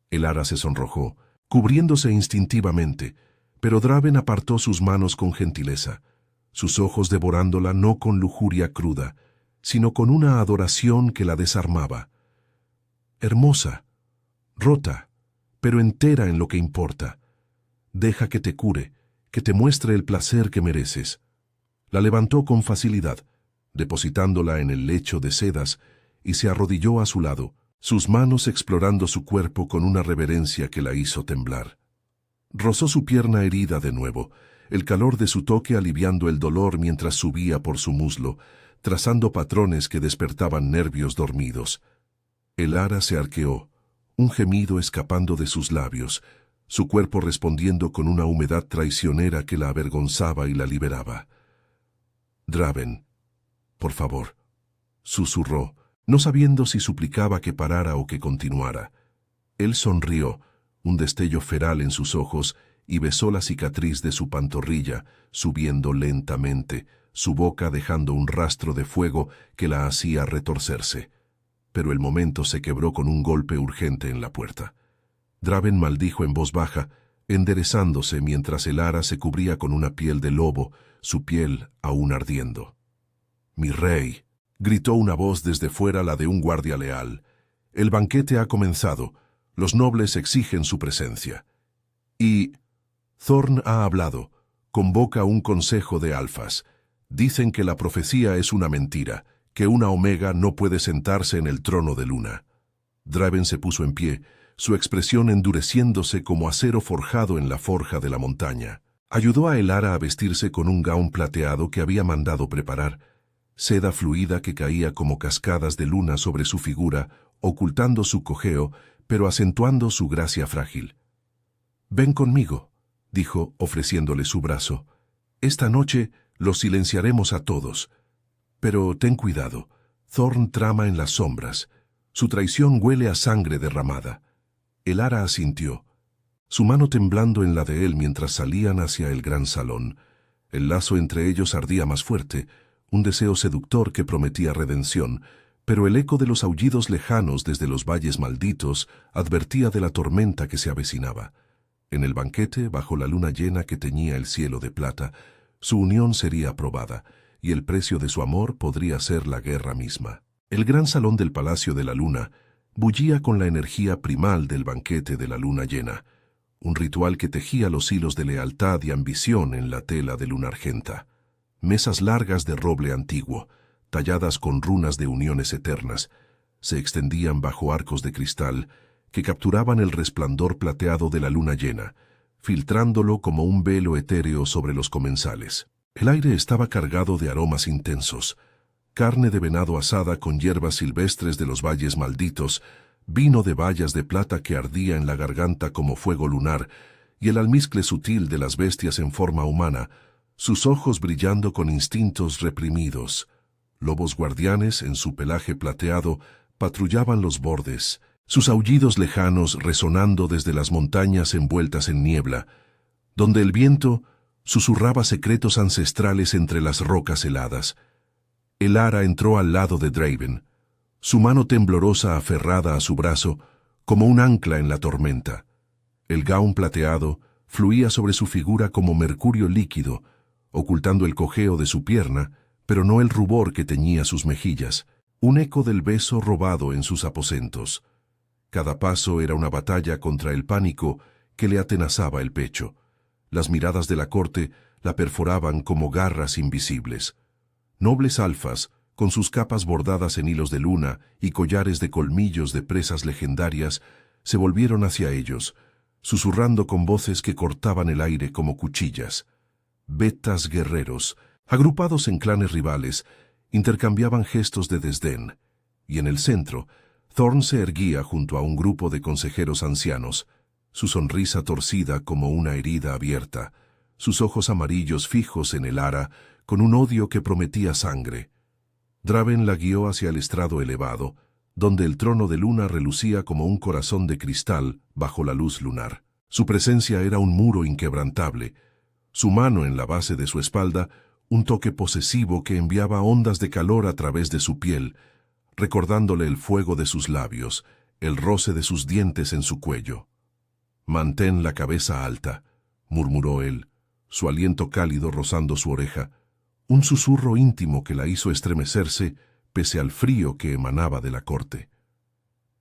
El ara se sonrojó, cubriéndose instintivamente, pero Draven apartó sus manos con gentileza, sus ojos devorándola no con lujuria cruda, sino con una adoración que la desarmaba. «Hermosa, rota, pero entera en lo que importa. Deja que te cure, que te muestre el placer que mereces». La levantó con facilidad, depositándola en el lecho de sedas, y se arrodilló a su lado, sus manos explorando su cuerpo con una reverencia que la hizo temblar. Rozó su pierna herida de nuevo, el calor de su toque aliviando el dolor mientras subía por su muslo, trazando patrones que despertaban nervios dormidos. El ara se arqueó, un gemido escapando de sus labios, su cuerpo respondiendo con una humedad traicionera que la avergonzaba y la liberaba. «Draven, por favor», susurró, no sabiendo si suplicaba que parara o que continuara. Él sonrió, un destello feral en sus ojos, y besó la cicatriz de su pantorrilla, subiendo lentamente, su boca dejando un rastro de fuego que la hacía retorcerse. Pero el momento se quebró con un golpe urgente en la puerta. Draven maldijo en voz baja, enderezándose mientras el ara se cubría con una piel de lobo, su piel aún ardiendo. «Mi rey», gritó una voz desde fuera, la de un guardia leal. «El banquete ha comenzado. Los nobles exigen su presencia». Y «Thorn ha hablado. Convoca un consejo de alfas. Dicen que la profecía es una mentira, que una omega no puede sentarse en el trono de luna». Draven se puso en pie, su expresión endureciéndose como acero forjado en la forja de la montaña. Ayudó a el ara a vestirse con un gaún plateado que había mandado preparar, seda fluida que caía como cascadas de luna sobre su figura, ocultando su cojeo, pero acentuando su gracia frágil. «Ven conmigo», dijo, ofreciéndole su brazo. «Esta noche los silenciaremos a todos. Pero ten cuidado, Thorn trama en las sombras. Su traición huele a sangre derramada». El ara asintió, su mano temblando en la de él mientras salían hacia el gran salón. El lazo entre ellos ardía más fuerte, un deseo seductor que prometía redención, pero el eco de los aullidos lejanos desde los valles malditos advertía de la tormenta que se avecinaba. En el banquete, bajo la luna llena que teñía el cielo de plata, su unión sería aprobada, y el precio de su amor podría ser la guerra misma. El gran salón del Palacio de la Luna bullía con la energía primal del banquete de la luna llena, un ritual que tejía los hilos de lealtad y ambición en la tela de luna argenta. Mesas largas de roble antiguo, talladas con runas de uniones eternas, se extendían bajo arcos de cristal que capturaban el resplandor plateado de la luna llena, filtrándolo como un velo etéreo sobre los comensales. El aire estaba cargado de aromas intensos: carne de venado asada con hierbas silvestres de los valles malditos, vino de bayas de plata que ardía en la garganta como fuego lunar, y el almizcle sutil de las bestias en forma humana, sus ojos brillando con instintos reprimidos. Lobos guardianes, en su pelaje plateado, patrullaban los bordes, sus aullidos lejanos resonando desde las montañas envueltas en niebla, donde el viento Susurraba secretos ancestrales entre las rocas heladas. Elara entró al lado de Draven, su mano temblorosa aferrada a su brazo, como un ancla en la tormenta. El gaun plateado fluía sobre su figura como mercurio líquido, ocultando el cojeo de su pierna, pero no el rubor que teñía sus mejillas, un eco del beso robado en sus aposentos. Cada paso era una batalla contra el pánico que le atenazaba el pecho. Las miradas de la corte la perforaban como garras invisibles. Nobles alfas, con sus capas bordadas en hilos de luna y collares de colmillos de presas legendarias, se volvieron hacia ellos, susurrando con voces que cortaban el aire como cuchillas. Betas guerreros, agrupados en clanes rivales, intercambiaban gestos de desdén, y en el centro, Thorn se erguía junto a un grupo de consejeros ancianos, su sonrisa torcida como una herida abierta, sus ojos amarillos fijos en Elara, con un odio que prometía sangre. Draven la guió hacia el estrado elevado, donde el trono de luna relucía como un corazón de cristal bajo la luz lunar. Su presencia era un muro inquebrantable, su mano en la base de su espalda, un toque posesivo que enviaba ondas de calor a través de su piel, recordándole el fuego de sus labios, el roce de sus dientes en su cuello. «Mantén la cabeza alta», murmuró él, su aliento cálido rozando su oreja, un susurro íntimo que la hizo estremecerse pese al frío que emanaba de la corte.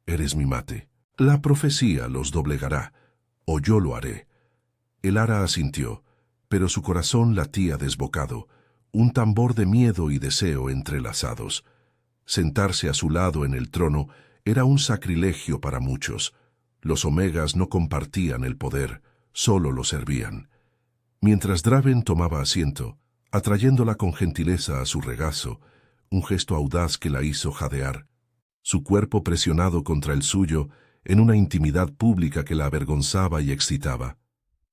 «Eres mi mate. La profecía los doblegará, o yo lo haré». Elara asintió, pero su corazón latía desbocado, un tambor de miedo y deseo entrelazados. Sentarse a su lado en el trono era un sacrilegio para muchos. Los Omegas no compartían el poder, solo lo servían. Mientras Draven tomaba asiento, atrayéndola con gentileza a su regazo, un gesto audaz que la hizo jadear, su cuerpo presionado contra el suyo en una intimidad pública que la avergonzaba y excitaba.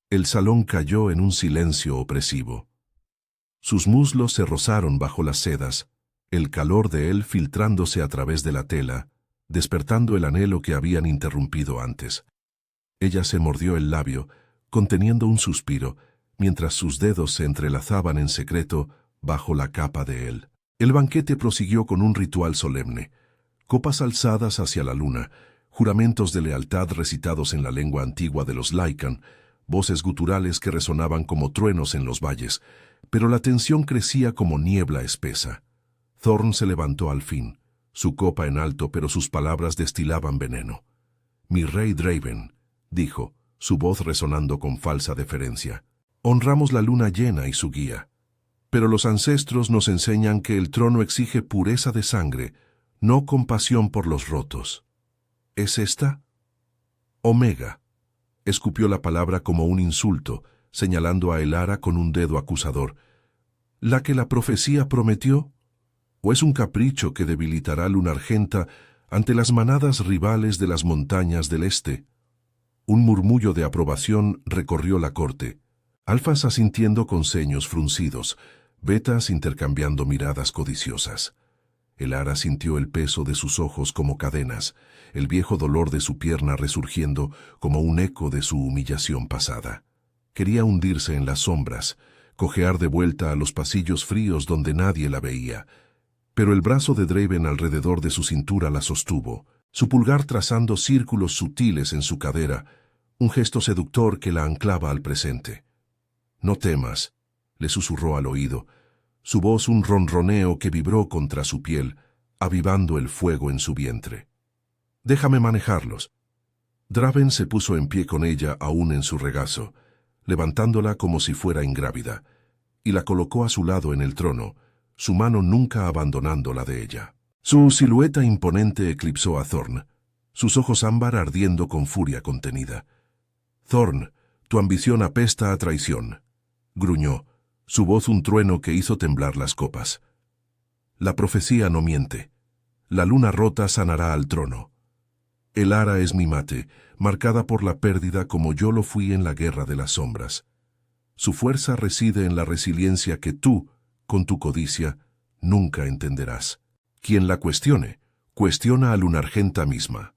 El salón cayó en un silencio opresivo. Sus muslos se rozaron bajo las sedas, el calor de él filtrándose a través de la tela, despertando el anhelo que habían interrumpido antes. Ella se mordió el labio, conteniendo un suspiro, mientras sus dedos se entrelazaban en secreto bajo la capa de él. El banquete prosiguió con un ritual solemne, copas alzadas hacia la luna, juramentos de lealtad recitados en la lengua antigua de los Lycan, voces guturales que resonaban como truenos en los valles, pero la tensión crecía como niebla espesa. Thorn se levantó al fin, su copa en alto, pero sus palabras destilaban veneno. «Mi rey Draven», dijo, su voz resonando con falsa deferencia, «honramos la luna llena y su guía. Pero los ancestros nos enseñan que el trono exige pureza de sangre, no compasión por los rotos. ¿Es esta?» «Omega», escupió la palabra como un insulto, señalando a Elara con un dedo acusador. «¿La que la profecía prometió? ¿O es un capricho que debilitará Lunargenta ante las manadas rivales de las montañas del este?» Un murmullo de aprobación recorrió la corte, alfas asintiendo con ceños fruncidos, betas intercambiando miradas codiciosas. Elara sintió el peso de sus ojos como cadenas, el viejo dolor de su pierna resurgiendo como un eco de su humillación pasada. Quería hundirse en las sombras, cojear de vuelta a los pasillos fríos donde nadie la veía, pero el brazo de Draven alrededor de su cintura la sostuvo, su pulgar trazando círculos sutiles en su cadera, un gesto seductor que la anclaba al presente. «No temas», le susurró al oído, su voz un ronroneo que vibró contra su piel, avivando el fuego en su vientre. «Déjame manejarlos». Draven se puso en pie con ella aún en su regazo, levantándola como si fuera ingrávida, y la colocó a su lado en el trono, su mano nunca abandonando la de ella. Su silueta imponente eclipsó a Thorn, sus ojos ámbar ardiendo con furia contenida. «Thorn, tu ambición apesta a traición», gruñó, su voz un trueno que hizo temblar las copas. «La profecía no miente. La luna rota sanará al trono. Elara es mi mate, marcada por la pérdida como yo lo fui en la guerra de las sombras. Su fuerza reside en la resiliencia que tú, con tu codicia, nunca entenderás. Quien la cuestione, cuestiona a Lunargenta misma».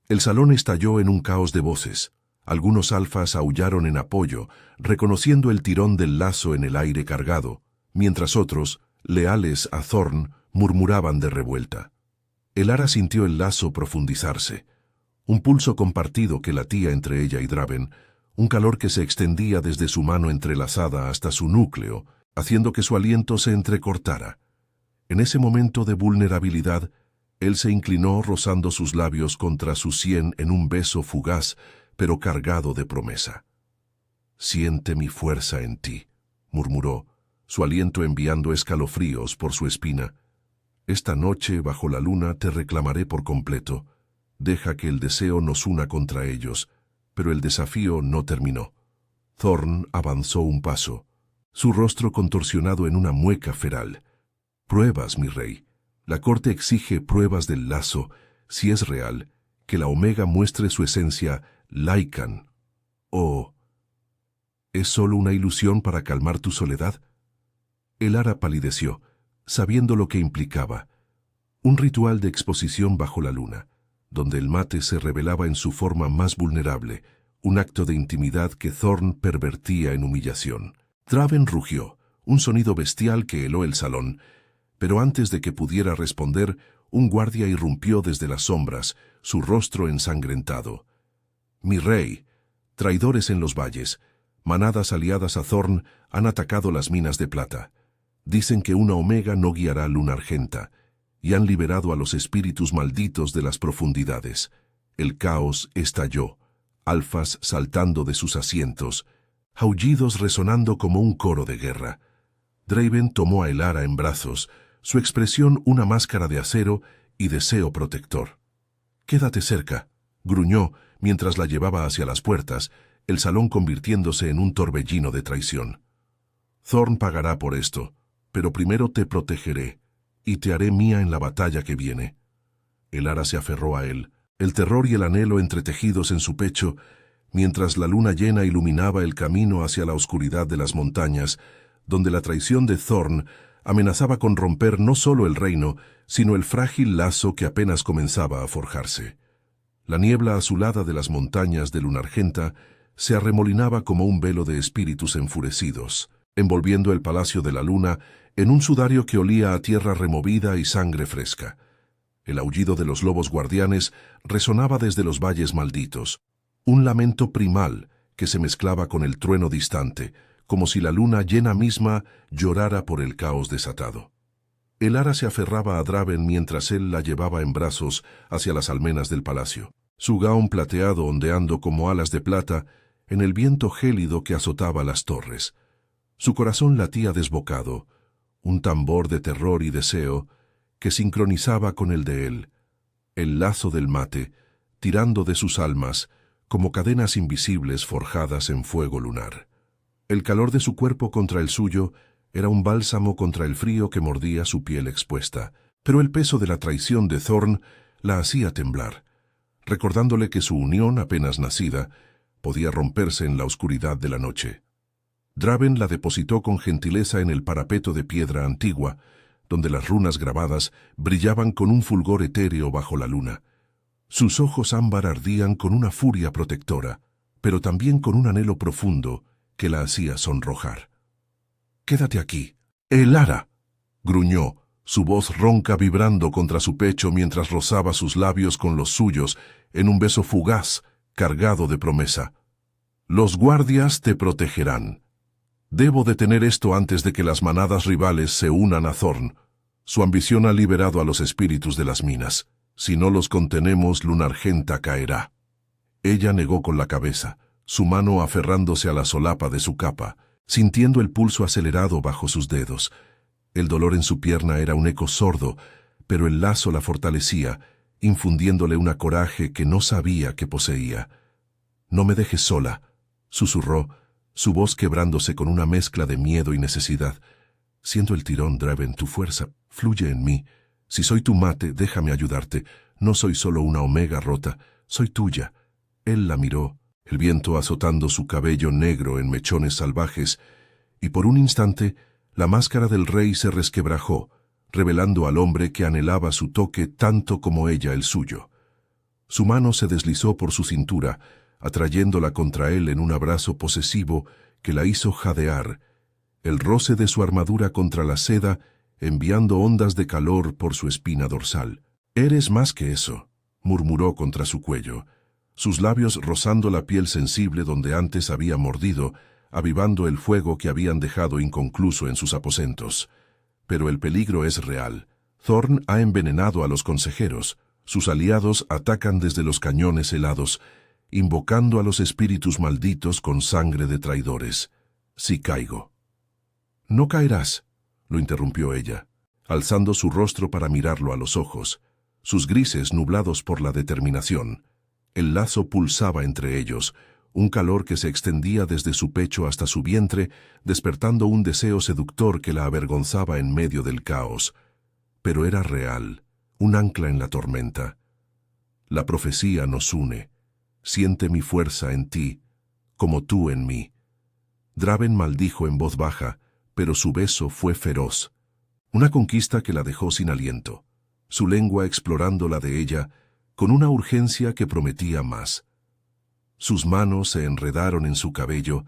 El salón estalló en un caos de voces, Algunos alfas aullaron en apoyo, reconociendo el tirón del lazo en el aire cargado, mientras otros, leales a Thorn, murmuraban de revuelta. Elara sintió el lazo profundizarse, un pulso compartido que latía entre ella y Draven, un calor que se extendía desde su mano entrelazada hasta su núcleo, haciendo que su aliento se entrecortara. En ese momento de vulnerabilidad, él se inclinó rozando sus labios contra su sien en un beso fugaz, pero cargado de promesa. «Siente mi fuerza en ti», murmuró, su aliento enviando escalofríos por su espina. «Esta noche, bajo la luna, te reclamaré por completo. Deja que el deseo nos una contra ellos». Pero el desafío no terminó. Thorn avanzó un paso, su rostro contorsionado en una mueca feral. «Pruebas, mi rey. La corte exige pruebas del lazo, si es real, que la Omega muestre su esencia Lycan. ¿O es solo una ilusión para calmar tu soledad?» Elara palideció, sabiendo lo que implicaba. Un ritual de exposición bajo la luna, donde el mate se revelaba en su forma más vulnerable, un acto de intimidad que Thorn pervertía en humillación. Draven rugió, un sonido bestial que heló el salón, pero antes de que pudiera responder, un guardia irrumpió desde las sombras, su rostro ensangrentado. «Mi rey, traidores en los valles, manadas aliadas a Thorn han atacado las minas de plata. Dicen que una Omega no guiará a Luna Argenta, y han liberado a los espíritus malditos de las profundidades». El caos estalló, alfas saltando de sus asientos, aullidos resonando como un coro de guerra. Draven tomó a Elara en brazos, su expresión una máscara de acero y deseo protector. «Quédate cerca», gruñó mientras la llevaba hacia las puertas, el salón convirtiéndose en un torbellino de traición. «Thorn pagará por esto, pero primero te protegeré, y te haré mía en la batalla que viene». Elara se aferró a él, el terror y el anhelo entretejidos en su pecho, mientras la luna llena iluminaba el camino hacia la oscuridad de las montañas, donde la traición de Thorn amenazaba con romper no solo el reino, sino el frágil lazo que apenas comenzaba a forjarse. La niebla azulada de las montañas de Luna Argenta se arremolinaba como un velo de espíritus enfurecidos, envolviendo el palacio de la luna en un sudario que olía a tierra removida y sangre fresca. El aullido de los lobos guardianes resonaba desde los valles malditos, un lamento primal que se mezclaba con el trueno distante, como si la luna llena misma llorara por el caos desatado. Elara se aferraba a Draven mientras él la llevaba en brazos hacia las almenas del palacio, su gaón plateado ondeando como alas de plata en el viento gélido que azotaba las torres. Su corazón latía desbocado, un tambor de terror y deseo que sincronizaba con el de él, el lazo del mate, tirando de sus almas como cadenas invisibles forjadas en fuego lunar. El calor de su cuerpo contra el suyo era un bálsamo contra el frío que mordía su piel expuesta, pero el peso de la traición de Thorn la hacía temblar, recordándole que su unión apenas nacida podía romperse en la oscuridad de la noche. Draven la depositó con gentileza en el parapeto de piedra antigua, donde las runas grabadas brillaban con un fulgor etéreo bajo la luna. Sus ojos ámbar ardían con una furia protectora, pero también con un anhelo profundo que la hacía sonrojar. «Quédate aquí, Elara», gruñó, su voz ronca vibrando contra su pecho mientras rozaba sus labios con los suyos en un beso fugaz, cargado de promesa. «Los guardias te protegerán. Debo detener esto antes de que las manadas rivales se unan a Thorn. Su ambición ha liberado a los espíritus de las minas. Si no los contenemos, Luna Argenta caerá». Ella negó con la cabeza, su mano aferrándose a la solapa de su capa, sintiendo el pulso acelerado bajo sus dedos. El dolor en su pierna era un eco sordo, pero el lazo la fortalecía, infundiéndole una coraje que no sabía que poseía. «No me dejes sola», susurró, su voz quebrándose con una mezcla de miedo y necesidad. «Siento el tirón, Draven, tu fuerza fluye en mí. Si soy tu mate, déjame ayudarte. No soy solo una Omega rota, soy tuya». Él la miró, el viento azotando su cabello negro en mechones salvajes, y por un instante la máscara del rey se resquebrajó, revelando al hombre que anhelaba su toque tanto como ella el suyo. Su mano se deslizó por su cintura, atrayéndola contra él en un abrazo posesivo que la hizo jadear, el roce de su armadura contra la seda enviando ondas de calor por su espina dorsal. «Eres más que eso», murmuró contra su cuello, sus labios rozando la piel sensible donde antes había mordido, avivando el fuego que habían dejado inconcluso en sus aposentos. Pero el peligro es real. Thorn ha envenenado a los consejeros. Sus aliados atacan desde los cañones helados, invocando a los espíritus malditos con sangre de traidores. Si caigo. «No caerás», lo interrumpió ella, alzando su rostro para mirarlo a los ojos, sus grises nublados por la determinación. El lazo pulsaba entre ellos, un calor que se extendía desde su pecho hasta su vientre, despertando un deseo seductor que la avergonzaba en medio del caos. Pero era real, un ancla en la tormenta. La profecía nos une. Siente mi fuerza en ti, como tú en mí. Draven maldijo en voz baja, pero su beso fue feroz. Una conquista que la dejó sin aliento, su lengua explorando la de ella, con una urgencia que prometía más. Sus manos se enredaron en su cabello,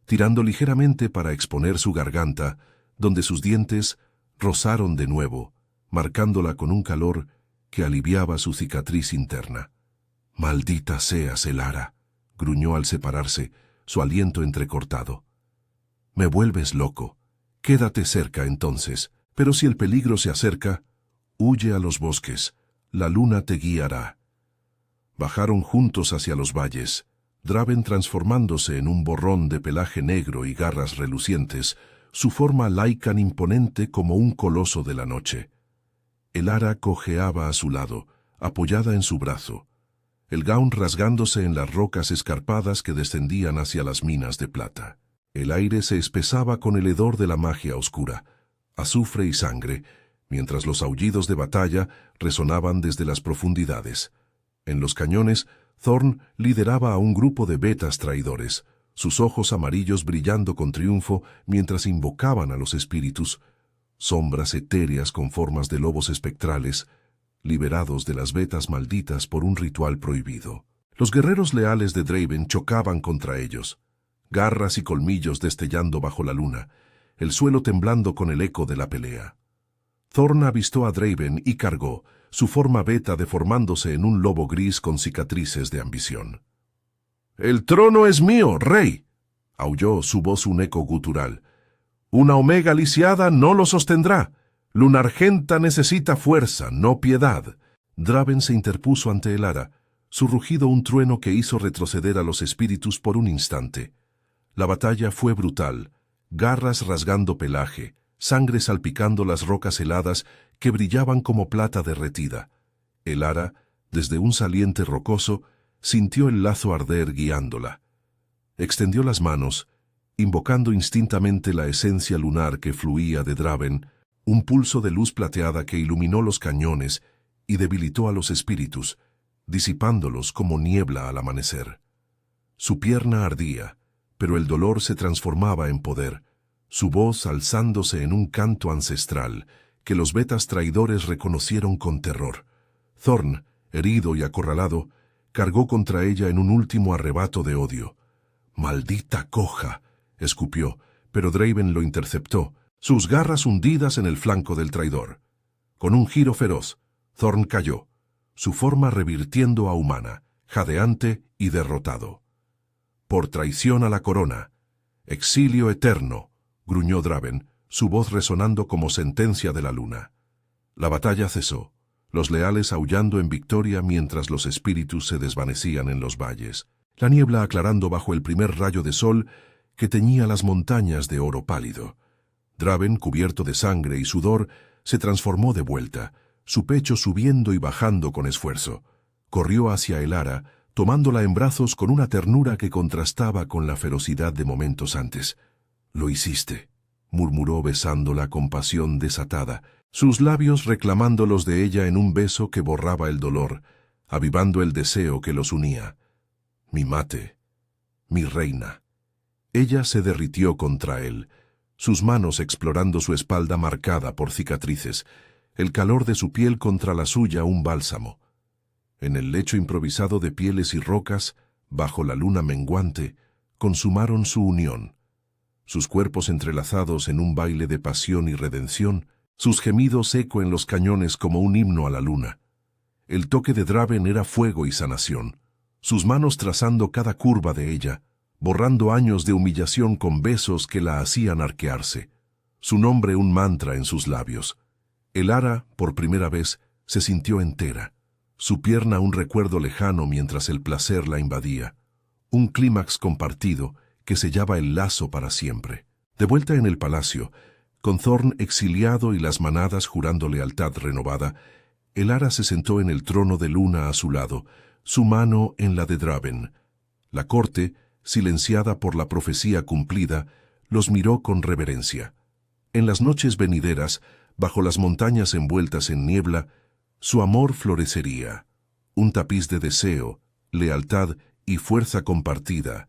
tirando ligeramente para exponer su garganta, donde sus dientes rozaron de nuevo, marcándola con un calor que aliviaba su cicatriz interna. «Maldita seas, Elara», gruñó al separarse, su aliento entrecortado. «Me vuelves loco. Quédate cerca entonces, pero si el peligro se acerca, huye a los bosques, la luna te guiará». Bajaron juntos hacia los valles, Draven transformándose en un borrón de pelaje negro y garras relucientes, su forma laican imponente como un coloso de la noche. Elara cojeaba a su lado, apoyada en su brazo, el gaun rasgándose en las rocas escarpadas que descendían hacia las minas de plata. El aire se espesaba con el hedor de la magia oscura, azufre y sangre, mientras los aullidos de batalla resonaban desde las profundidades. En los cañones, Thorn lideraba a un grupo de betas traidores, sus ojos amarillos brillando con triunfo mientras invocaban a los espíritus, sombras etéreas con formas de lobos espectrales, liberados de las betas malditas por un ritual prohibido. Los guerreros leales de Draven chocaban contra ellos, garras y colmillos destellando bajo la luna, el suelo temblando con el eco de la pelea. Thorn avistó a Draven y cargó, su forma beta deformándose en un lobo gris con cicatrices de ambición. «El trono es mío, rey», aulló su voz un eco gutural. «Una omega lisiada no lo sostendrá. Lunargenta necesita fuerza, no piedad». Draven se interpuso ante Elara, su rugido un trueno que hizo retroceder a los espíritus por un instante. La batalla fue brutal, garras rasgando pelaje, sangre salpicando las rocas heladas que brillaban como plata derretida. Elara, desde un saliente rocoso, sintió el lazo arder guiándola. Extendió las manos, invocando instintamente la esencia lunar que fluía de Draven, un pulso de luz plateada que iluminó los cañones y debilitó a los espíritus, disipándolos como niebla al amanecer. Su pierna ardía, pero el dolor se transformaba en poder, su voz alzándose en un canto ancestral que los betas traidores reconocieron con terror. Thorn, herido y acorralado, cargó contra ella en un último arrebato de odio. «¡Maldita coja!», escupió, pero Draven lo interceptó, sus garras hundidas en el flanco del traidor. Con un giro feroz, Thorn cayó, su forma revirtiendo a humana, jadeante y derrotado. «Por traición a la corona. Exilio eterno», gruñó Draven, su voz resonando como sentencia de la luna. La batalla cesó, los leales aullando en victoria mientras los espíritus se desvanecían en los valles, la niebla aclarando bajo el primer rayo de sol que teñía las montañas de oro pálido. Draven, cubierto de sangre y sudor, se transformó de vuelta, su pecho subiendo y bajando con esfuerzo. Corrió hacia Elara, tomándola en brazos con una ternura que contrastaba con la ferocidad de momentos antes. «Lo hiciste», murmuró besándola con pasión desatada, sus labios reclamándolos de ella en un beso que borraba el dolor, avivando el deseo que los unía. «Mi mate, mi reina». Ella se derritió contra él, sus manos explorando su espalda marcada por cicatrices, el calor de su piel contra la suya un bálsamo. En el lecho improvisado de pieles y rocas, bajo la luna menguante, consumaron su unión. Sus cuerpos entrelazados en un baile de pasión y redención, sus gemidos eco en los cañones como un himno a la luna. El toque de Draven era fuego y sanación, sus manos trazando cada curva de ella, borrando años de humillación con besos que la hacían arquearse. Su nombre un mantra en sus labios. Elara, por primera vez, se sintió entera. Su pierna un recuerdo lejano mientras el placer la invadía. Un clímax compartido que sellaba el lazo para siempre. De vuelta en el palacio, con Thorn exiliado y las manadas jurando lealtad renovada, Elara se sentó en el trono de luna a su lado, su mano en la de Draven. La corte, silenciada por la profecía cumplida, los miró con reverencia. En las noches venideras, bajo las montañas envueltas en niebla, su amor florecería, un tapiz de deseo, lealtad y fuerza compartida,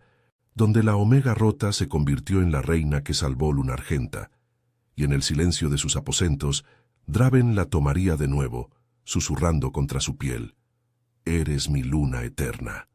donde la Omega Rota se convirtió en la reina que salvó Lunargenta, y en el silencio de sus aposentos, Draven la tomaría de nuevo, susurrando contra su piel: «Eres mi luna eterna».